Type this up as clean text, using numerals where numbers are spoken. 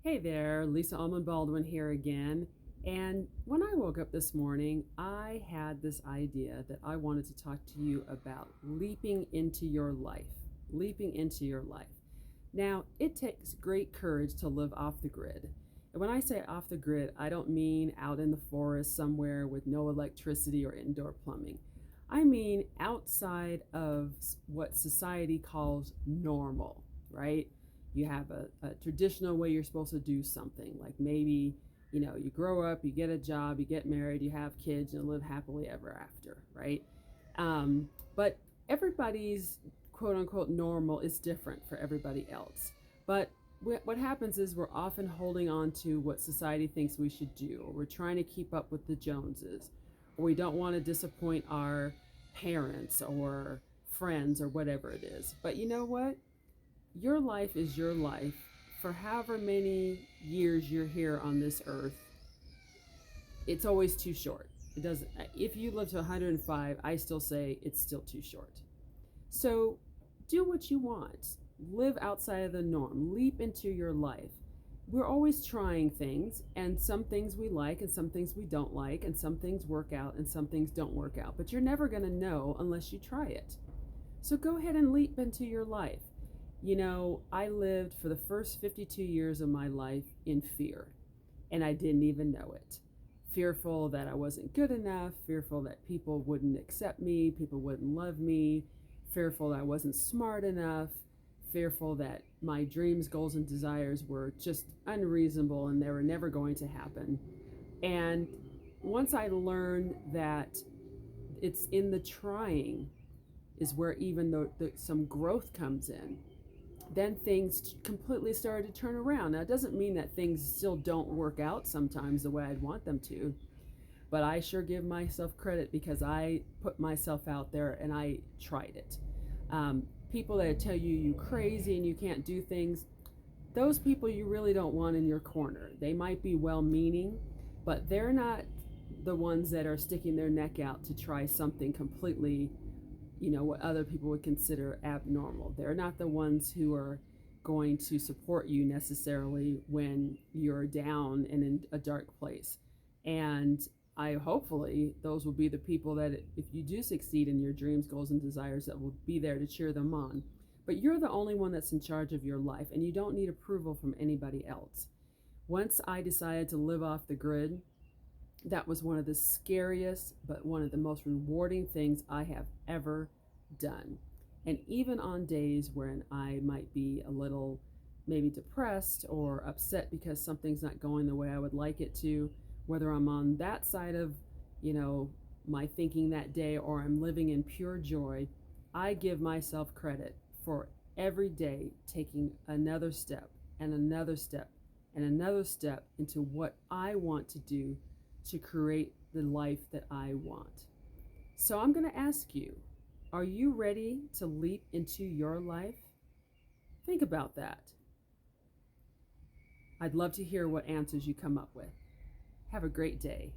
Hey there, Lisa Allman-Baldwin here again. And when I woke up this morning, I had this idea that I wanted to talk to you about leaping into your life. Leaping into your life. Now, it takes great courage to live off the grid. And when I say off the grid, I don't mean out in the forest somewhere with no electricity or indoor plumbing. I mean outside of what society calls normal, right? You have a traditional way you're supposed to do something, like maybe you grow up, you get a job, you get married, you have kids, and live happily ever after, right? But everybody's quote unquote normal is different for everybody else. But what happens is we're often holding on to what society thinks we should do, or we're trying to keep up with the Joneses, or we don't want to disappoint our parents or friends or whatever it is. But you know what? Your life is your life for however many years you're here on this earth. It's always too short. It doesn't, if you live to 105, I still say it's still too short. So do what you want. Live outside of the norm. Leap into your life. We're always trying things, and some things we like and some things we don't like, and some things work out and some things don't work out. But you're never going to know unless you try it. So go ahead and leap into your life. I lived for the first 52 years of my life in fear, and I didn't even know it. Fearful that I wasn't good enough, fearful that people wouldn't accept me, people wouldn't love me, fearful that I wasn't smart enough, fearful that my dreams, goals, and desires were just unreasonable and they were never going to happen. And once I learned that it's in the trying is where even some growth comes in, then things completely started to turn around. Now, it doesn't mean that things still don't work out sometimes the way I'd want them to, but I sure give myself credit because I put myself out there and I tried it. People that tell you crazy and you can't do things, those people you really don't want in your corner. They might be well-meaning, but they're not the ones that are sticking their neck out to try something completely what other people would consider abnormal. They're not the ones who are going to support you necessarily when you're down and in a dark place. And hopefully those will be the people that if you do succeed in your dreams, goals, and desires, that will be there to cheer them on. But you're the only one that's in charge of your life, and you don't need approval from anybody else. Once I decided to live off the grid, that was one of the scariest, but one of the most rewarding things I have ever done. And even on days when I might be a little maybe depressed or upset because something's not going the way I would like it to, whether I'm on that side of, my thinking that day or I'm living in pure joy, I give myself credit for every day taking another step and another step and another step into what I want to do to create the life that I want. So I'm going to ask you, are you ready to leap into your life? Think about that. I'd love to hear what answers you come up with. Have a great day.